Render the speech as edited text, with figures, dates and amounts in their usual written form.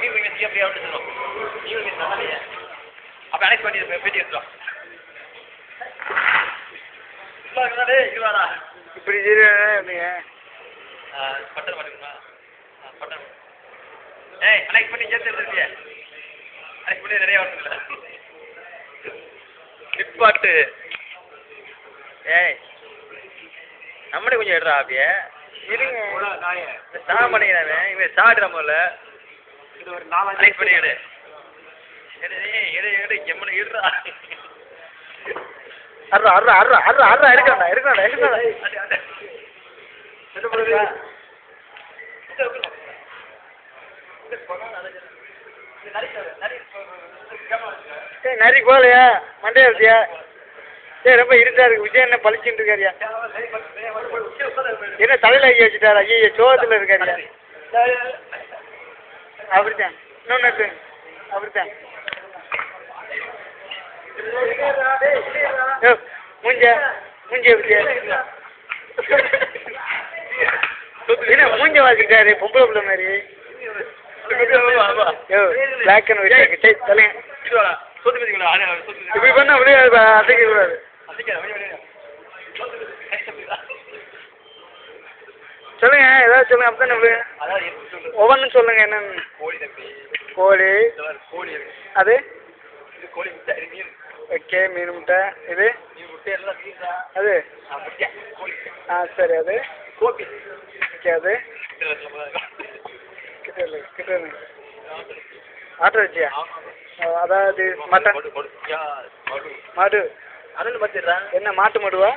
மீன் மீன் அப்படியே விட்டுருவோம். மீன் மீன் நல்லா அப்போ அனெக்ட் பண்ணி பேட்டி எடுத்துரும். இப்படி எப்படிங்க பட்டன் மாட்டுங்களா? பட்டன் அனெக்ட் பண்ணி சேர்த்து எடுத்துருக்கிய அனெக்ட் பண்ணி நிறைய வருதுல்ல நிப்பாட்டு. நம்மளே கொஞ்சம் எடுறா அப்படியே இருங்க. சாக மாட்டேங்கிறானே இவன் சாடுறாமல. இது ஒரு 4 அனெக்ட் பண்ணி எடு எடு எம்மனை இடுறா. அர்றா அர்றா அர்றா அர்றா அர்றா எடுக்கண்டா எடுக்கண்டா எடுக்கண்டா. நரி போலையா மண்டே இருக்கியா? சரி ரொம்ப இருட்டா இருக்கு. விஜய் என்ன பழிச்சுட்டு இருக்காரியா? என்ன தலையில ஐயா வச்சுட்டாரா? ஐயா சோகத்தில் இருக்காரியா? அப்படித்தான் இன்னொன்று அப்படித்தான். மூஞ்ச எப்படியா? என்ன மூஞ்ச வாசிக்கிட்டாரு பொம்பளை பிள்ளை மாதிரி? பிளாக் அண்ட் ஒயிட் சரி தலைங்க. இப்படி பண்ண அப்படியே அசைக்க கூடாது. சொல்லுங்க ஏதாவது சொல்லுங்க. அப்படித்தானே ஒவ்வொன்றும் சொல்லுங்க. என்னன்னு? கோழி அது ஓகே. மீன் முட்டை இது அது சரி அது ஓகே. அது கிட்ட ஆட்டோ வச்சியா? அதாவது மட்டன் மாடு என்ன மாட்டு மடுவா?